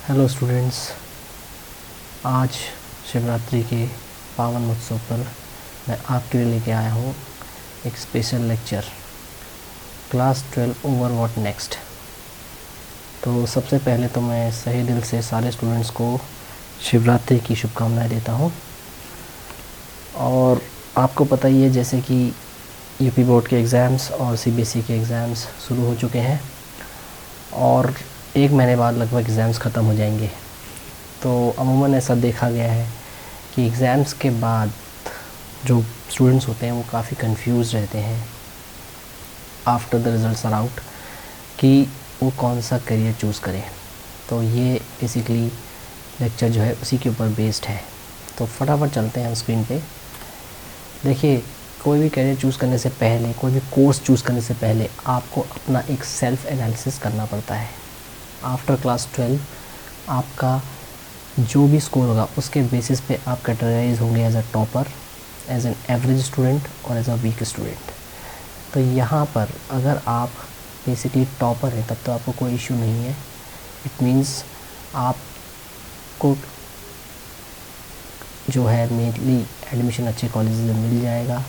Hello students, आज शिवरात्रि के पावन उत्सव पर मैं आपके लिए लेके आया हूँ एक special lecture class 12 over what next. तो सबसे पहले तो मैं सही दिल से सारे स्टूडेंट्स को शिवरात्रि की शुभकामनाएं देता हूँ। और आपको पता ही है जैसे कि यूपी बोर्ड के एग्ज़ाम्स और सीबीएसई के एग्ज़ाम्स शुरू हो चुके हैं और एक महीने बाद लगभग एग्ज़ाम्स ख़त्म हो जाएंगे। तो अमूमन ऐसा देखा गया है कि एग्ज़ाम्स के बाद जो स्टूडेंट्स होते हैं वो काफ़ी कंफ्यूज रहते हैं after the results are out कि वो कौन सा करियर चूज़ करें। तो ये बेसिकली लेक्चर जो है उसी के ऊपर बेस्ड है। तो फटाफट चलते हैं स्क्रीन पे। देखिए, कोई भी करियर चूज़ करने से पहले, कोई भी कोर्स चूज़ करने से पहले आपको अपना एक सेल्फ़ एनालिसिस करना पड़ता है। आफ्टर क्लास 12 आपका जो भी स्कोर होगा उसके बेसिस पे आप कैटेगराइज होंगे as a topper, as an average student और एज अ वीक स्टूडेंट। तो यहाँ पर अगर आप बेसिकली टॉपर हैं तब तो आपको कोई इशू नहीं है। इट मीन्स आपको जो है मेनली एडमिशन अच्छे कॉलेज में मिल जाएगा।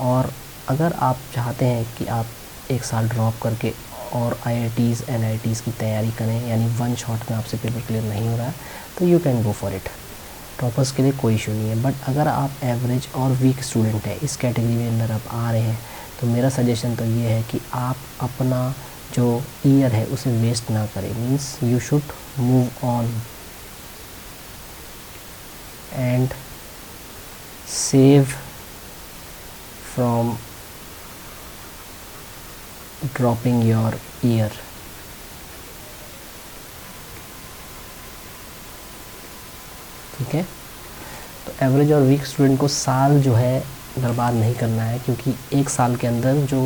और अगर आप चाहते हैं कि आप एक साल ड्रॉप करके और IITs NITs की तैयारी करें, यानी वन शॉट में आपसे पेपर क्लियर नहीं हो रहा है, तो you can go for it. Toppers के लिए कोई इशू नहीं है। बट अगर आप एवरेज और वीक स्टूडेंट हैं, इस कैटेगरी में अंदर आप आ रहे हैं, तो मेरा सजेशन तो ये है कि आप अपना जो ईयर है उसे वेस्ट ना करें। Means you should move on and save from dropping your year। ठीक है, तो एवरेज और वीक स्टूडेंट को साल जो है बर्बाद नहीं करना है, क्योंकि एक साल के अंदर जो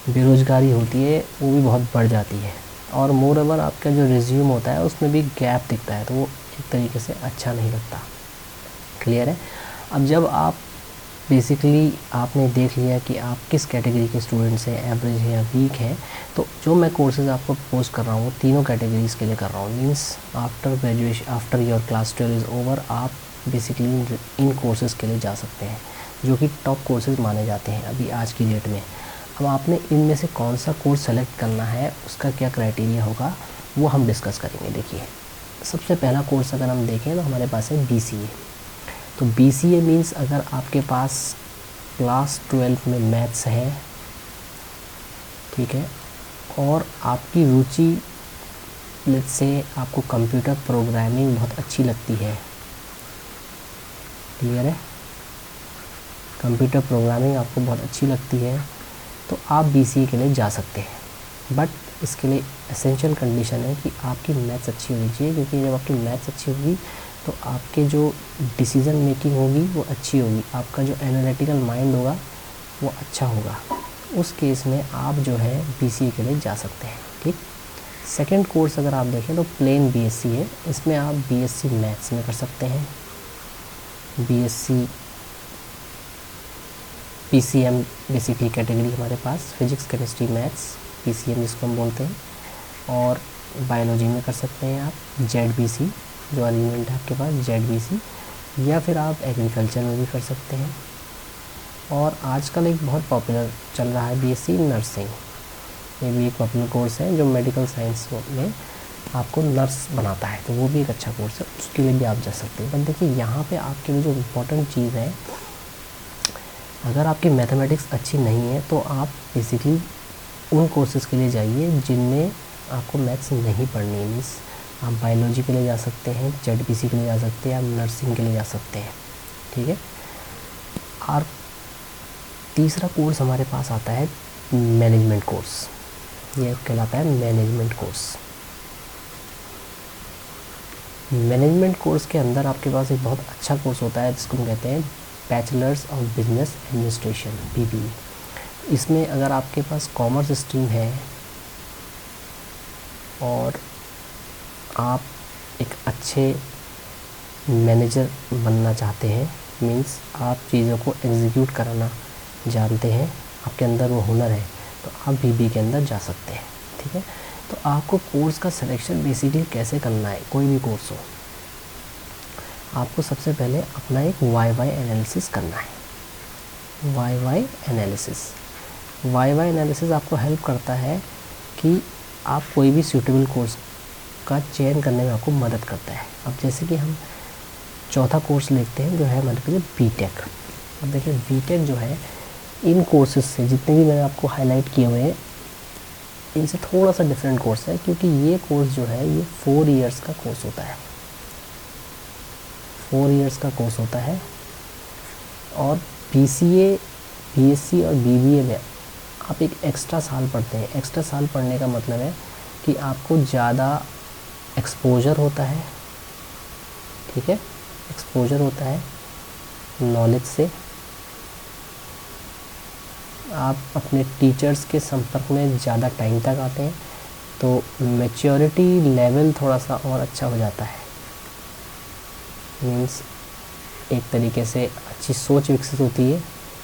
बेरोज़गारी होती है वो भी बहुत बढ़ जाती है। और मोर ओवर आपका जो रिज्यूम होता है उसमें भी गैप दिखता है, तो वो एक तरीके से अच्छा नहीं लगता। क्लियर है। अब जब आप बेसिकली आपने देख लिया कि आप किस कैटेगरी के स्टूडेंट्स हैं, एवरेज है या वीक है, तो जो मैं कोर्सेज़ आपको प्रपोज कर रहा हूँ तीनों कैटेगरीज़ के लिए कर रहा हूँ। Means after graduation, after your class 12 is over, आप बेसिकली इन कोर्सेज़ के लिए जा सकते हैं जो कि टॉप कोर्सेज़ माने जाते हैं अभी आज की डेट में। अब आपने इनमें से कौन सा कोर्स सेलेक्ट करना है, उसका क्या क्राइटेरिया होगा, वो हम डिस्कस करेंगे। देखिए, सबसे पहला कोर्स अगर हम देखें तो हमारे पास है BCA। तो BCA मीन्स अगर आपके पास क्लास 12 में मैथ्स है, ठीक है, और आपकी रुचि लेट्स से आपको कंप्यूटर प्रोग्रामिंग बहुत अच्छी लगती है, क्लियर है, कंप्यूटर प्रोग्रामिंग आपको बहुत अच्छी लगती है, तो आप BCA के लिए जा सकते हैं। बट इसके लिए एसेंशियल कंडीशन है कि आपकी मैथ्स अच्छी होनी चाहिए, क्योंकि जब आपकी मैथ्स अच्छी होगी तो आपके जो डिसीज़न मेकिंग होगी वो अच्छी होगी, आपका जो एनालिटिकल माइंड होगा वो अच्छा होगा। उस केस में आप जो है BCA के लिए जा सकते हैं। ठीक। सेकंड कोर्स अगर आप देखें तो प्लेन BSc है। इसमें आप BSc मैथ्स में कर सकते हैं, BSc PCM बेसिकली कैटेगरी हमारे पास, फिजिक्स केमिस्ट्री मैथ्स PCM जिसको हम बोलते हैं, और बायोलॉजी में कर सकते हैं आप ZBC, जो अरेंजमेंट है आपके पास ZBC, या फिर आप एग्रीकल्चर में भी कर सकते हैं। और आजकल एक बहुत पॉपुलर चल रहा है BSc नर्सिंग, ये भी एक पॉपुलर कोर्स है जो मेडिकल साइंस में आपको नर्स बनाता है, तो वो भी एक अच्छा कोर्स है, उसके लिए भी आप जा सकते हैं। बट देखिए, यहाँ पे आपके लिए जो इम्पोर्टेंट चीज़ है, अगर आपकी मैथमेटिक्स अच्छी नहीं है तो आप बेसिकली उन कोर्सेज़ के लिए जाइए जिनमें आपको मैथ्स नहीं पढ़नी है। मीन्स आप बायोलॉजी के लिए जा सकते हैं, ZBC के लिए जा सकते हैं, आप नर्सिंग के लिए जा सकते हैं। ठीक है। और तीसरा कोर्स हमारे पास आता है मैनेजमेंट कोर्स, ये कहलाता है मैनेजमेंट कोर्स। मैनेजमेंट कोर्स के अंदर आपके पास एक बहुत अच्छा कोर्स होता है जिसको हम कहते हैं bachelors of business administration, BBA। इसमें अगर आपके पास कॉमर्स स्ट्रीम है और आप एक अच्छे मैनेजर बनना चाहते हैं, मीन्स आप चीज़ों को एग्जीक्यूट कराना जानते हैं, आपके अंदर वो हुनर है, तो आप BBA के अंदर जा सकते हैं। ठीक है। तो आपको कोर्स का सिलेक्शन बेसिकली कैसे करना है, कोई भी कोर्स हो, आपको सबसे पहले अपना एक वाई एनालिसिस करना है। वाई एनालिसिस आपको हेल्प करता है कि आप कोई भी सूटेबल कोर्स का चयन करने में आपको मदद करता है। अब जैसे कि हम चौथा कोर्स लेते हैं जो है हमारे पास बीटेक। अब देखिए बीटेक जो है इन कोर्सेज से जितने भी मैंने आपको हाईलाइट किए हुए हैं इनसे थोड़ा सा डिफरेंट कोर्स है, क्योंकि ये कोर्स जो है ये 4 इयर्स का कोर्स होता है। 4 इयर्स का कोर्स होता है और BCA, BSc और BBA में आप एक एक्स्ट्रा साल पढ़ते हैं। एक्स्ट्रा साल पढ़ने का मतलब है कि आपको ज़्यादा एक्सपोजर होता है, ठीक है, एक्सपोजर होता है नॉलेज से। आप अपने टीचर्स के संपर्क में ज़्यादा टाइम तक आते हैं, तो मैच्योरिटी लेवल थोड़ा सा और अच्छा हो जाता है। मीन्स एक तरीके से अच्छी सोच विकसित होती है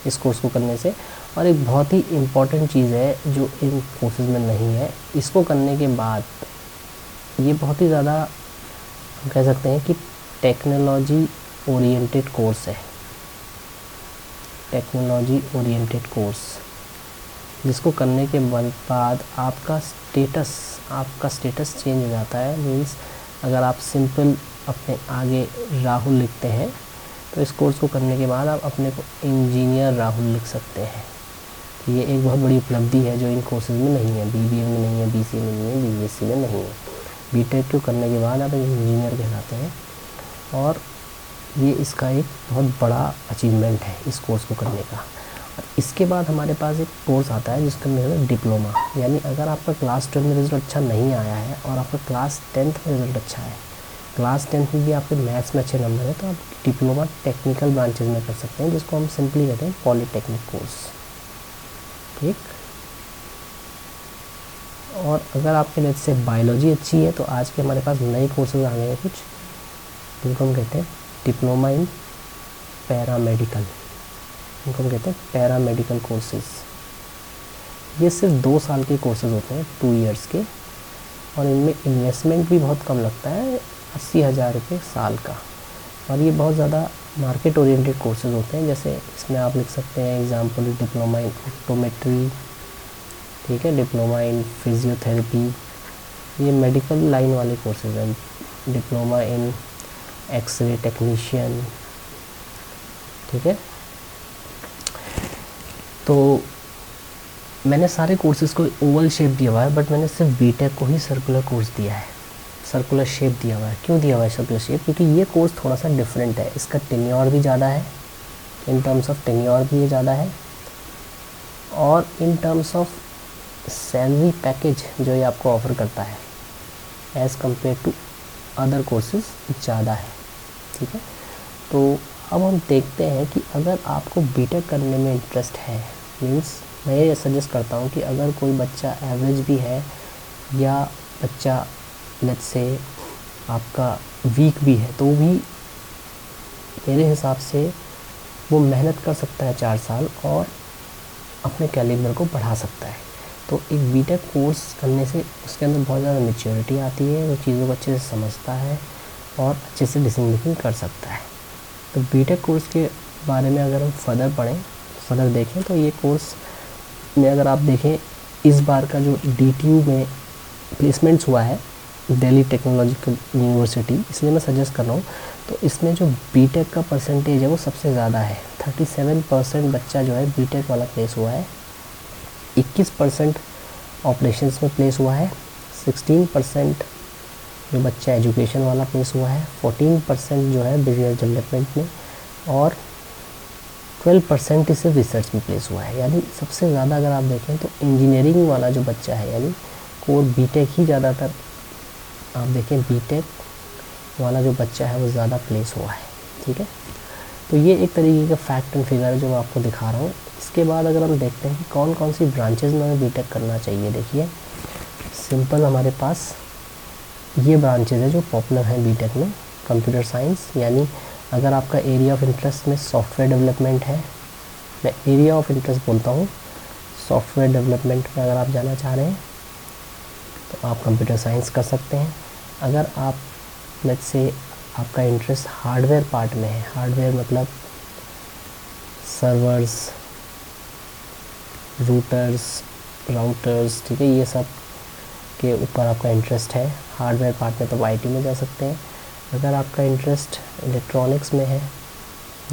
इस कोर्स को करने से। और एक बहुत ही इम्पॉर्टेंट चीज़ है जो इन कोर्सेज़ में नहीं है, इसको करने के बाद ये बहुत ही ज़्यादा हम कह सकते हैं कि टेक्नोलॉजी ओरिएंटेड कोर्स है। टेक्नोलॉजी ओरिएंटेड कोर्स जिसको करने के बाद आपका स्टेटस चेंज हो जाता है। मीन्स अगर आप सिंपल अपने आगे राहुल लिखते हैं तो इस कोर्स को करने के बाद आप अपने को इंजीनियर राहुल लिख सकते हैं। तो ये एक बहुत बड़ी उपलब्धि है जो इन कोर्सेज़ में नहीं है, BBA में नहीं है, BCA में नहीं है, BSc में नहीं है। बीटेक को करने के बाद आप एक इंजीनियर कहलाते हैं और ये इसका एक बहुत बड़ा अचीवमेंट है इस कोर्स को करने का। इसके बाद हमारे पास एक कोर्स आता है जिसका नाम है डिप्लोमा। यानी अगर आपका क्लास 12 में रिज़ल्ट अच्छा नहीं आया है और आपका क्लास 10th में रिज़ल्ट अच्छा है, क्लास 10th में भी आपके मैथ्स में अच्छे नंबर है, तो आप डिप्लोमा टेक्निकल ब्रांचेज में कर सकते हैं, जिसको हम सिंपली कहते हैं पॉलीटेक्निक कोर्स, ठीक। और अगर आपके लेट से बायोलॉजी अच्छी है तो आज के हमारे पास नए कोर्सेज आ गए हैं कुछ, जिनको हम कहते हैं डिप्लोमा इन पैरामेडिकल। इनको हम कहते हैं पैरामेडिकल कोर्सेज। ये सिर्फ 2 साल के कोर्सेज होते हैं, 2 इयर्स के, और इनमें इन्वेस्टमेंट भी बहुत कम लगता है, 80,000 रुपये साल का। और ये बहुत ज़्यादा मार्केट ओरिएंटेड कोर्सेज होते हैं। जैसे इसमें आप लिख सकते हैं एग्जाम्पल डिप्लोमा इन ऑप्टोमेट्री, ठीक है, डिप्लोमा इन फिजियोथेरेपी, ये मेडिकल लाइन वाले कोर्सेज हैं। डिप्लोमा इन एक्सरे टेक्नीशियन, ठीक है। तो मैंने सारे कोर्सेज़ को ओवल शेप दिया हुआ है, बट मैंने सिर्फ बीटेक को ही सर्कुलर कोर्स दिया है, सर्कुलर शेप दिया हुआ है। क्यों दिया हुआ है सर्कुलर शेप? क्योंकि ये कोर्स थोड़ा सा डिफरेंट है, इसका टेन्योर भी ज़्यादा है, इन टर्म्स ऑफ टेन्योर भी ये ज़्यादा है, और in terms of salary package जो ये आपको ऑफ़र करता है as compared to other courses ज़्यादा है, ठीक है। तो अब हम देखते हैं कि अगर आपको बीटेक करने में इंटरेस्ट है, मीन्स मैं ये सजेस्ट करता हूँ कि अगर कोई बच्चा एवरेज भी है या बच्चा लेट्स से आपका वीक भी है, तो भी मेरे हिसाब से वो मेहनत कर सकता है 4 साल और अपने कैलिबर को बढ़ा सकता है। तो एक बीटेक कोर्स करने से उसके अंदर बहुत ज़्यादा मैच्योरिटी आती है, वो चीज़ों को अच्छे से समझता है और अच्छे से डिसीजन मेकिंग कर सकता है। तो बीटेक कोर्स के बारे में अगर हम फर्दर देखें तो ये कोर्स में अगर आप देखें इस बार का जो DTU में प्लेसमेंट्स हुआ है दिल्ली टेक्नोलॉजिकल यूनिवर्सिटी, इसलिए मैं सजेस्ट कर रहा हूँ, तो इसमें जो बीटेक का परसेंटेज है वो सबसे ज़्यादा है। 37% बच्चा जो है बीटेक वाला प्लेस हुआ है, 21% ऑपरेशंस में प्लेस हुआ है, 16% जो बच्चा एजुकेशन वाला प्लेस हुआ है, 14% जो है बिजनेस डेवलपमेंट में, और 12% सिर्फ रिसर्च में प्लेस हुआ है। यानी सबसे ज़्यादा अगर आप देखें तो इंजीनियरिंग वाला जो बच्चा है, यानी कोर बीटेक ही ज़्यादातर आप देखें, बीटेक वाला जो बच्चा है वो ज़्यादा प्लेस हुआ है, ठीक है। तो ये एक तरीके का फैक्ट एंड फिगर है जो मैं आपको दिखा रहा हूँ। इसके बाद अगर हम देखते हैं कि कौन कौन सी ब्रांचेज में हमें बीटेक करना चाहिए, देखिए सिंपल हमारे पास ये ब्रांचेज है जो पॉपुलर हैं बीटेक में। कंप्यूटर साइंस, यानी अगर आपका एरिया ऑफ इंटरेस्ट में सॉफ्टवेयर डेवलपमेंट है, मैं एरिया ऑफ इंटरेस्ट बोलता हूँ, सॉफ्टवेयर डेवलपमेंट में अगर आप जाना चाह रहे हैं तो आप कंप्यूटर साइंस कर सकते हैं। अगर आप लेट्स से आपका इंटरेस्ट हार्डवेयर पार्ट में है, हार्डवेयर मतलब सर्वर्स, राउटर्स, ठीक है, ये सब के ऊपर आपका इंटरेस्ट है, हार्डवेयर पार्ट में, तो आईटी में जा सकते हैं। अगर आपका इंटरेस्ट इलेक्ट्रॉनिक्स में है,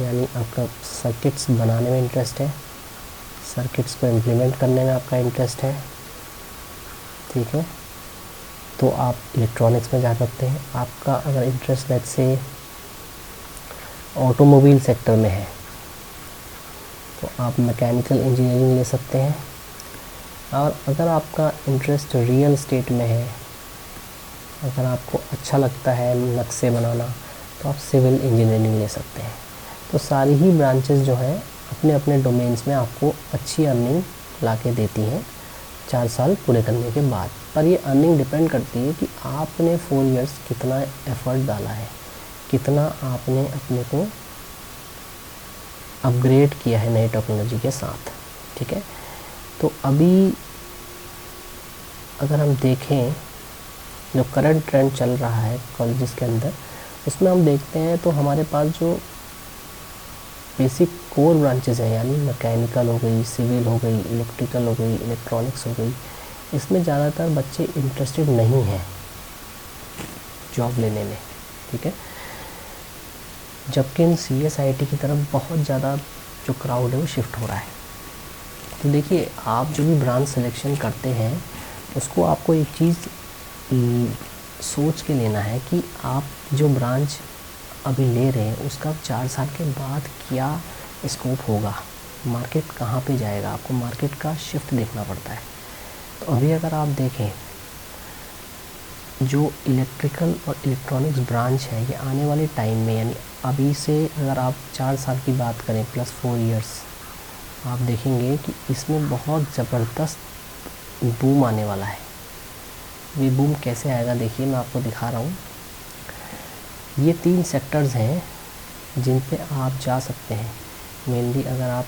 यानी आपका सर्किट्स बनाने में इंटरेस्ट है, सर्किट्स को इम्प्लीमेंट करने में आपका इंटरेस्ट है, ठीक है, तो आप इलेक्ट्रॉनिक्स में जा सकते हैं। आपका अगर interest let's say automobile sector में है तो आप मैकेनिकल इंजीनियरिंग ले सकते हैं। और अगर आपका इंटरेस्ट रियल एस्टेट में है, अगर आपको अच्छा लगता है नक्शे बनाना, तो आप सिविल इंजीनियरिंग ले सकते हैं। तो सारी ही ब्रांचेस जो हैं अपने अपने डोमेन्स में आपको अच्छी अर्निंग ला के देती हैं 4 साल पूरे करने के बाद। पर ये अर्निंग डिपेंड करती है कि आपने 4 इयर्स कितना एफर्ट डाला है, कितना आपने अपने को अपग्रेड किया है नई टेक्नोलॉजी के साथ, ठीक है। तो अभी अगर हम देखें जो करंट ट्रेंड चल रहा है कॉलेजेस के अंदर, उसमें हम देखते हैं तो हमारे पास जो बेसिक कोर ब्रांचेस हैं, यानी मैकेनिकल हो गई, सिविल हो गई, इलेक्ट्रिकल हो गई, इलेक्ट्रॉनिक्स हो गई, इसमें ज़्यादातर बच्चे इंटरेस्टेड नहीं हैं जॉब लेने में, ठीक है। जबकि इन CSIT की तरफ बहुत ज़्यादा जो क्राउड है वो शिफ्ट हो रहा है। तो देखिए, आप जो भी ब्रांच सिलेक्शन करते हैं उसको आपको एक चीज़ सोच के लेना है कि आप जो ब्रांच अभी ले रहे हैं उसका 4 साल के बाद क्या स्कोप होगा, मार्केट कहाँ पे जाएगा, आपको मार्केट का शिफ्ट देखना पड़ता है। तो अभी अगर आप देखें जो इलेक्ट्रिकल और इलेक्ट्रॉनिक्स ब्रांच है ये आने वाले टाइम में, यानी अभी से अगर आप 4 साल की बात करें प्लस 4 इयर्स, आप देखेंगे कि इसमें बहुत ज़बरदस्त बूम आने वाला है। ये बूम कैसे आएगा देखिए, मैं आपको दिखा रहा हूँ। ये 3 सेक्टर्स हैं जिन पे आप जा सकते हैं मेनली। अगर आप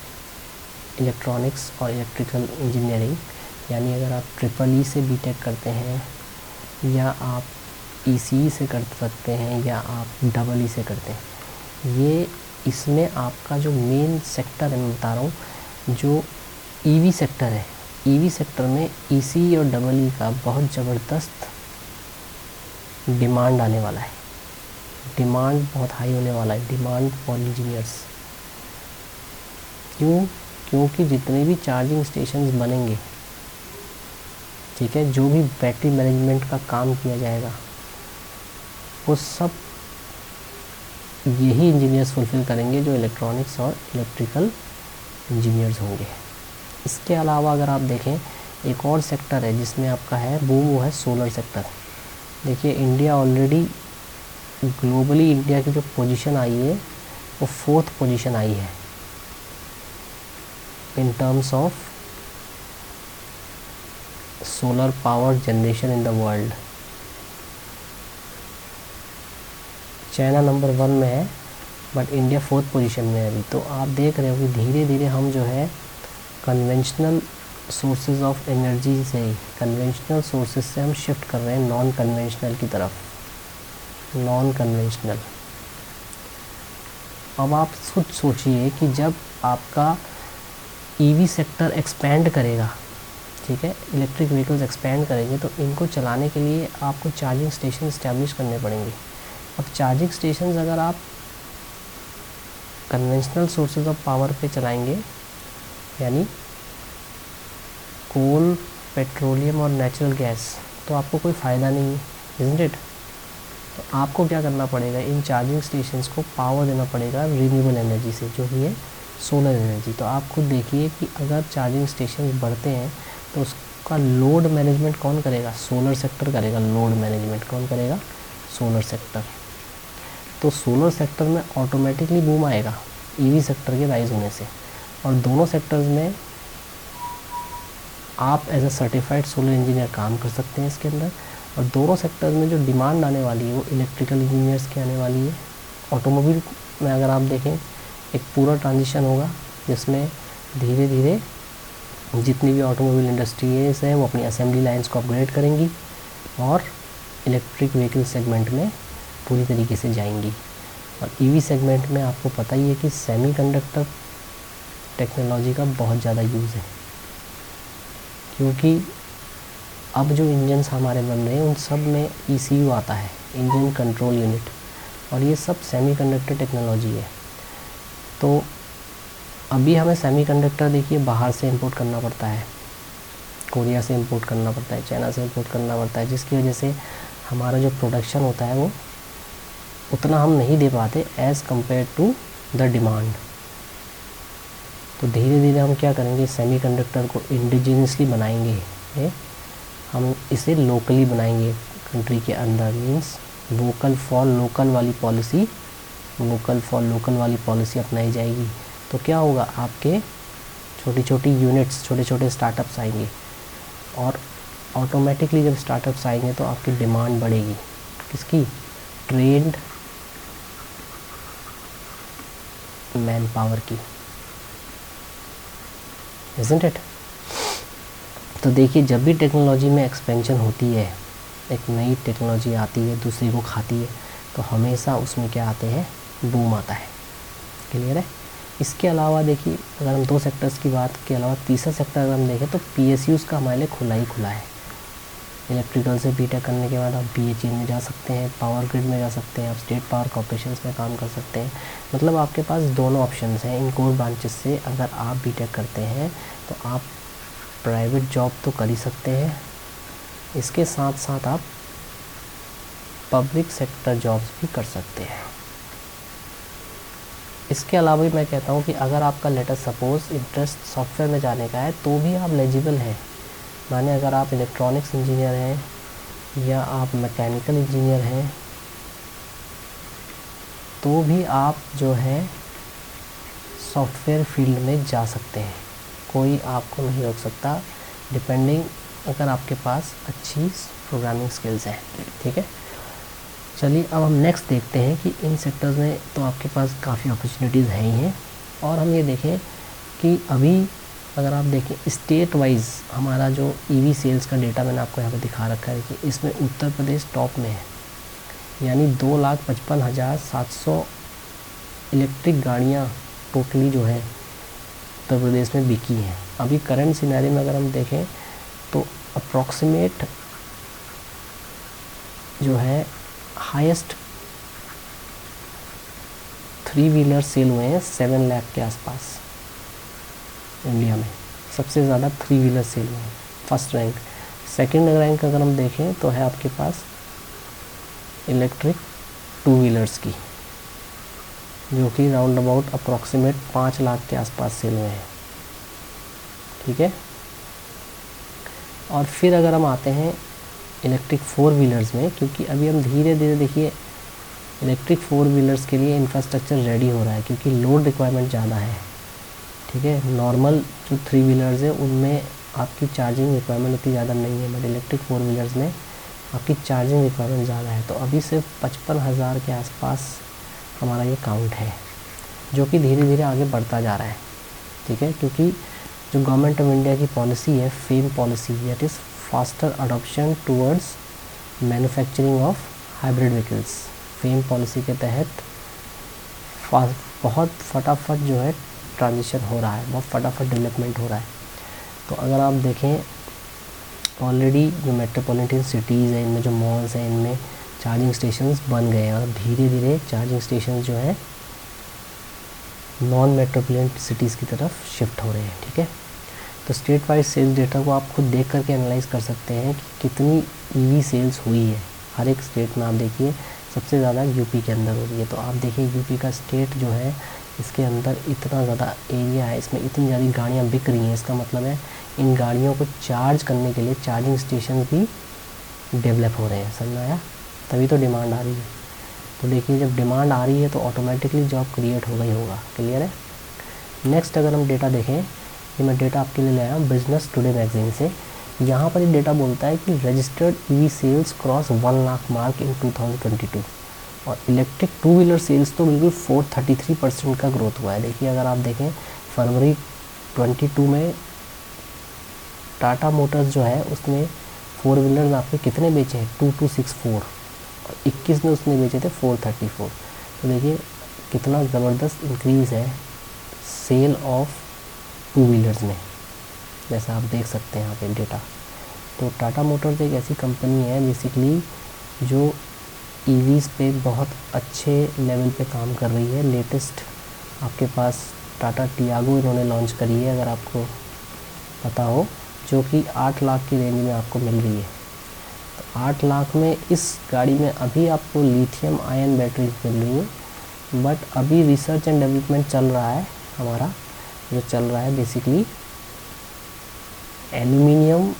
इलेक्ट्रॉनिक्स और इलेक्ट्रिकल इंजीनियरिंग, यानी अगर आप EEE से बीटेक करते हैं, या आप ECE से कर सकते हैं, या आप EE से करते हैं, ये इसमें आपका जो मेन सेक्टर है मैं बता रहा हूँ, जो EV सेक्टर है, EV सेक्टर में ECE और EE का बहुत ज़बरदस्त डिमांड आने वाला है, डिमांड बहुत हाई होने वाला है, डिमांड फॉर इंजीनियर्स। क्योंकि जितने भी चार्जिंग स्टेशंस बनेंगे, ठीक है, जो भी बैटरी मैनेजमेंट का काम किया जाएगा वो सब यही इंजीनियर्स फुलफ़िल करेंगे जो इलेक्ट्रॉनिक्स और इलेक्ट्रिकल इंजीनियर्स होंगे। इसके अलावा अगर आप देखें एक और सेक्टर है जिसमें आपका है बूम, वो है सोलर सेक्टर। देखिए, इंडिया ऑलरेडी ग्लोबली इंडिया की जो पोजीशन आई है वो 4th पोजीशन आई है इन terms of solar power generation in the world. China number 1 में है बट इंडिया 4th पोजीशन में है अभी। तो आप देख रहे हो कि धीरे धीरे हम जो है कन्वेंशनल सोर्सेज ऑफ एनर्जी से, कन्वेंशनल सोर्सेज से हम शिफ्ट कर रहे हैं नॉन कन्वेंशनल की तरफ, नॉन कन्वेंशनल। अब आप खुद सोचिए कि जब आपका EV सेक्टर एक्सपेंड करेगा, ठीक है, इलेक्ट्रिक व्हीकल्स एक्सपेंड करेंगे, तो इनको चलाने के लिए आपको चार्जिंग स्टेशन इस्टेब्लिश करने पड़ेंगे। अब चार्जिंग स्टेशंस अगर आप कन्वेंशनल सोर्सेज ऑफ पावर पे चलाएंगे, यानी कोल, पेट्रोलियम और नेचुरल गैस, तो आपको कोई फ़ायदा नहीं है, इज़न्ट इट। तो आपको क्या करना पड़ेगा, इन चार्जिंग स्टेशंस को पावर देना पड़ेगा रिन्यूएबल एनर्जी से, जो कि है सोलर एनर्जी। तो आप खुद देखिए कि अगर चार्जिंग स्टेशंस बढ़ते हैं तो उसका लोड मैनेजमेंट कौन करेगा, सोलर सेक्टर करेगा। लोड मैनेजमेंट कौन करेगा, सोलर सेक्टर। तो सोलर सेक्टर में ऑटोमेटिकली बूम आएगा EV सेक्टर के राइज होने से, और दोनों सेक्टर्स में आप as a certified solar engineer काम कर सकते हैं इसके अंदर। और दोनों सेक्टर्स में जो डिमांड आने वाली है वो इलेक्ट्रिकल इंजीनियर्स की आने वाली है। ऑटोमोबाइल में अगर आप देखें एक पूरा ट्रांजिशन होगा जिसमें धीरे धीरे जितनी भी ऑटोमोबाइल इंडस्ट्रीज हैं वो अपनी असेंबली लाइंस को अपग्रेड करेंगी, और इलेक्ट्रिक व्हीकल सेगमेंट में पूरी तरीके से जाएंगी। और ईवी सेगमेंट में आपको पता ही है कि सेमीकंडक्टर टेक्नोलॉजी का बहुत ज़्यादा यूज़ है, क्योंकि अब जो इंजन्स हमारे बन रहे हैं उन सब में ECU आता है, इंजन कंट्रोल यूनिट, और ये सब सेमीकंडक्टर टेक्नोलॉजी है। तो अभी हमें सेमीकंडक्टर देखिए बाहर से इंपोर्ट करना पड़ता है, कोरिया से इंपोर्ट करना पड़ता है, चाइना से इंपोर्ट करना पड़ता है, जिसकी वजह से हमारा जो प्रोडक्शन होता है वो उतना हम नहीं दे पाते as compared to the demand. तो धीरे धीरे हम क्या करेंगे, सेमीकंडक्टर को इंडिजिनियसली बनाएंगे, हम इसे लोकली बनाएंगे कंट्री के अंदर। मीन्स वोकल फॉर लोकल वाली पॉलिसी, वोकल फॉर लोकल वाली पॉलिसी अपनाई जाएगी। तो क्या होगा, आपके छोटी छोटी यूनिट्स, छोटे छोटे स्टार्टअप्स आएंगे, और ऑटोमेटिकली जब स्टार्टअप्स आएंगे तो आपकी डिमांड बढ़ेगी। किसकी? ट्रेंड मैन पावर की, इज़न्ट इट? तो देखिए, जब भी टेक्नोलॉजी में एक्सपेंशन होती है, एक नई टेक्नोलॉजी आती है, दूसरी को खाती है, तो हमेशा उसमें क्या आते हैं, बूम आता है। क्लियर है? इसके अलावा देखिए, अगर हम 2 सेक्टर्स की बात के अलावा तीसरा सेक्टर अगर हम देखें तो PSUs का हमारे लिए खुला ही खुला है। इलेक्ट्रिकल से BTech करने के बाद आप BHE में जा सकते हैं, पावर ग्रिड में जा सकते हैं, आप स्टेट पावर कॉर्पोरेशंस में काम कर सकते हैं। मतलब आपके पास दोनों ऑप्शंस हैं। इन कोर ब्रांचेस से अगर आप BTech करते हैं तो आप प्राइवेट जॉब तो कर ही सकते हैं, इसके साथ साथ आप पब्लिक सेक्टर जॉब्स भी कर सकते हैं। इसके अलावा भी मैं कहता हूँ कि अगर आपका लेटेस्ट सपोज़ इंटरेस्ट सॉफ्टवेयर में जाने का है तो भी आप एलिजिबल हैं। माने अगर आप इलेक्ट्रॉनिक्स इंजीनियर हैं या आप मैकेनिकल इंजीनियर हैं तो भी आप जो है सॉफ्टवेयर फील्ड में जा सकते हैं, कोई आपको नहीं रोक सकता, डिपेंडिंग अगर आपके पास अच्छी प्रोग्रामिंग स्किल्स हैं। ठीक है, चलिए अब हम नेक्स्ट देखते हैं कि इन सेक्टर्स में तो आपके पास काफ़ी अपॉर्चुनिटीज़ हैं ही हैं। और हम ये देखें कि अभी अगर आप देखें स्टेट वाइज हमारा जो EV सेल्स का डेटा मैंने आपको यहाँ पे दिखा रखा है कि इसमें उत्तर प्रदेश टॉप में है, यानी 2,55,700 इलेक्ट्रिक गाड़ियाँ टोटली जो है उत्तर प्रदेश में बिकी हैं। अभी करंट सिनेरियो में अगर हम देखें तो अप्रॉक्सीमेट जो है हाईएस्ट 3 व्हीलर सेल हुए हैं 7 लाख के आसपास इंडिया में। सबसे ज़्यादा 3 व्हीलर सेल हुए हैं, फर्स्ट रैंक। सेकंड रैंक अगर हम देखें तो है आपके पास इलेक्ट्रिक 2 व्हीलर्स की, जो कि राउंड अबाउट अप्रॉक्सीमेट 5 लाख के आसपास सेल हुए हैं। ठीक है, और फिर अगर हम आते हैं इलेक्ट्रिक 4 व्हीलर्स में, क्योंकि अभी हम धीरे धीरे देखिए इलेक्ट्रिक 4 व्हीलर्स के लिए इंफ्रास्ट्रक्चर रेडी हो रहा है, क्योंकि लोड रिक्वायरमेंट ज़्यादा है। ठीक है, नॉर्मल जो 3 व्हीलर्स है उनमें आपकी चार्जिंग रिक्वायरमेंट उतनी ज़्यादा नहीं है, बट इलेक्ट्रिक 4 व्हीलर्स में आपकी चार्जिंग रिक्वायरमेंट ज़्यादा है। तो अभी सिर्फ 55,000 के आसपास हमारा ये काउंट है, जो कि धीरे धीरे आगे बढ़ता जा रहा है। ठीक है, क्योंकि जो गवर्नमेंट ऑफ इंडिया की पॉलिसी है, fame policy, that is faster adoption towards manufacturing of hybrid vehicles. Fame policy के तहत बहुत फटाफट जो है ट्रांजिशन हो रहा है, बहुत फटाफट डेवलपमेंट हो रहा है। तो अगर आप देखें ऑलरेडी जो मेट्रोपॉलिटन सिटीज़ हैं, इनमें जो मॉल्स हैं, इनमें चार्जिंग स्टेशंस बन गए हैं, और धीरे धीरे चार्जिंग स्टेशंस जो है नॉन मेट्रोपॉलिटन सिटीज़ की तरफ शिफ्ट हो रहे हैं। ठीक है, तो स्टेट वाइज सेल्स डेटा को आप खुद देख करके एनालाइज कर सकते हैं कि कितनी EV सेल्स हुई है हर एक स्टेट में। आप देखिए सबसे ज़्यादा यूपी के अंदर हो रही है, तो आप देखिए यूपी का स्टेट जो है इसके अंदर इतना ज़्यादा एरिया है, इसमें इतनी ज़्यादा गाड़ियाँ बिक रही हैं, इसका मतलब है इन गाड़ियों को चार्ज करने के लिए चार्जिंग स्टेशन भी डेवलप हो रहे हैं। समझ में आया? तभी तो डिमांड आ रही है। तो देखिए जब डिमांड आ रही है तो ऑटोमेटिकली जॉब क्रिएट होगा ही होगा। क्लियर है? नेक्स्ट अगर हम डेटा देखें, ये मैं डेटा आपके लिए ले आया हूँ बिजनेस टुडे मैगजीन से। यहाँ पर ये डेटा बोलता है कि registered EV sales cross 1 lakh mark in 2022, और इलेक्ट्रिक 2 व्हीलर सेल्स तो बिल्कुल 433% का ग्रोथ हुआ है। देखिए अगर आप देखें फरवरी 22 में टाटा मोटर्स जो है उसने 4 व्हीलर्स आपके कितने बेचे हैं, 2264, और 21 में उसने बेचे थे 434। तो देखिए कितना ज़बरदस्त इंक्रीज़ है सेल ऑफ 2 व्हीलर्स में, जैसा आप देख सकते हैं यहाँ पे डेटा। तो टाटा मोटर्स एक ऐसी कंपनी है बेसिकली जो ईवीज़ पे बहुत अच्छे लेवल पे काम कर रही है। लेटेस्ट आपके पास टाटा टियागो इन्होंने लॉन्च करी है, अगर आपको पता हो, जो कि 8 लाख की रेंज में आपको मिल रही है। तो 8 लाख में इस गाड़ी में अभी आपको लिथियम आयन बैटरीज मिल रही हैं, बट अभी रिसर्च एंड डेवलपमेंट चल रहा है हमारा, जो चल रहा है बेसिकली एल्यूमिनियम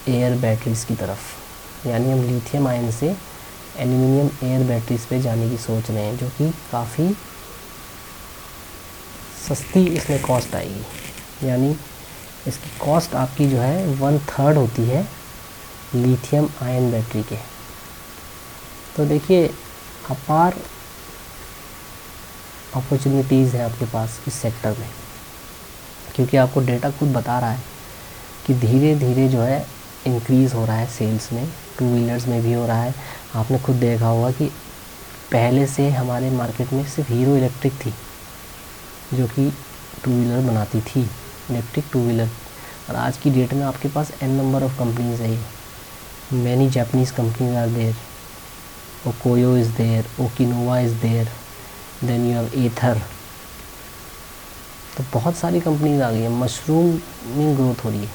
एयर बैटरीज़ की तरफ। यानी हम लिथियम आयन से एल्यूमिनियम एयर बैटरीज़ पे जाने की सोच रहे हैं, जो कि काफ़ी सस्ती इसमें कॉस्ट आएगी। यानी इसकी कॉस्ट आपकी जो है 1/3 होती है लिथियम आयन बैटरी के। तो देखिए अपार अपॉर्चुनिटीज़ हैं आपके पास इस सेक्टर में, क्योंकि आपको डेटा खुद बता रहा है कि धीरे धीरे जो है इंक्रीज़ हो रहा है सेल्स में, 2 व्हीलर्स में भी हो रहा है। आपने खुद देखा होगा कि पहले से हमारे मार्केट में सिर्फ हीरो इलेक्ट्रिक थी जो कि 2 व्हीलर बनाती थी, इलेक्ट्रिक 2 व्हीलर, और आज की डेट में आपके पास n नंबर ऑफ़ कंपनीज है। Many Japanese companies are there, Okoyo is there, Okinawa is there, then you have Ather. तो बहुत सारी कंपनीज आ गई हैं, मशरूमिंग ग्रोथ हो रही है,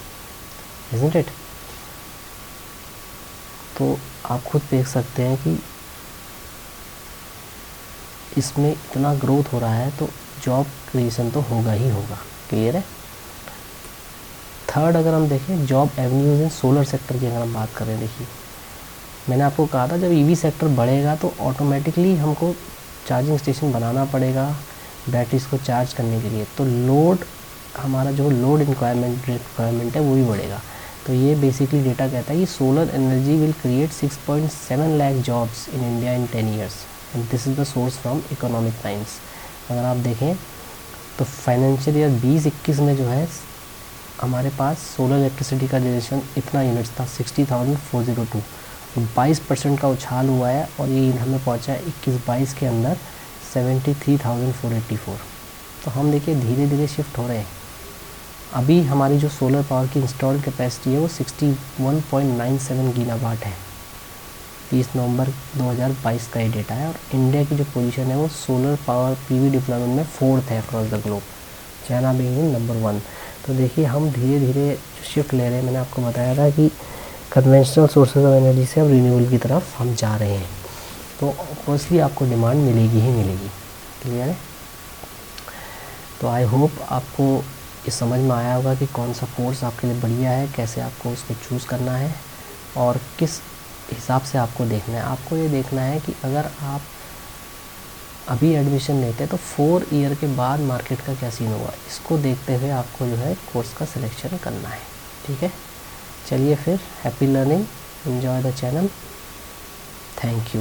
इज़न्ट इट। तो आप खुद देख सकते हैं कि इसमें इतना ग्रोथ हो रहा है, तो जॉब क्रिएशन तो होगा ही होगा। क्लियर है। थर्ड अगर हम देखें जॉब एवेन्यूज़ इन सोलर सेक्टर की अगर हम बात करें, देखिए मैंने आपको कहा था जब ईवी सेक्टर बढ़ेगा तो ऑटोमेटिकली हमको चार्जिंग स्टेशन बनाना पड़ेगा बैटरीज़ को चार्ज करने के लिए। तो लोड हमारा जो लोड रिक्वायरमेंट है वो भी बढ़ेगा। तो ये बेसिकली डेटा कहता है कि solar energy will create 6.7 lakh jobs in India in 10 years, and this is the source from economic times. अगर आप देखें तो फाइनेंशियल ईयर 2021 में जो है हमारे पास सोलर इलेक्ट्रिसिटी का जनरेशन इतना यूनिट्स था 60,402, 22% का उछाल हुआ है, और ये हमें पहुंचा है 21-22 के अंदर 73,484। तो हम देखिए धीरे धीरे शिफ्ट हो रहे हैं। अभी हमारी जो सोलर पावर की इंस्टॉल्ड कैपेसिटी है वो 61.97 गीगावाट है। 30 नवंबर 2022 का ये डेटा है, और इंडिया की जो पोजीशन है वो सोलर पावर पीवी डिप्लॉयमेंट में 4th है across the globe, China being number 1। तो देखिए हम धीरे धीरे जो शिफ्ट ले रहे हैं, मैंने आपको बताया था कि कन्वेंशनल सोर्सेज ऑफ एनर्जी से अब रिन्यूएबल की तरफ हम जा रहे हैं। तो ऑब्वियसली आपको डिमांड मिलेगी ही मिलेगी। क्लियर है। तो आई होप आपको ये समझ में आया होगा कि कौन सा कोर्स आपके लिए बढ़िया है, कैसे आपको उसको चूज़ करना है और किस हिसाब से आपको देखना है। आपको ये देखना है कि अगर आप अभी एडमिशन लेते हैं तो 4 ईयर के बाद मार्केट का क्या सीन होगा, इसको देखते हुए आपको जो है कोर्स का सिलेक्शन करना है। ठीक है, चलिए फिर happy learning, enjoy the channel, thank you.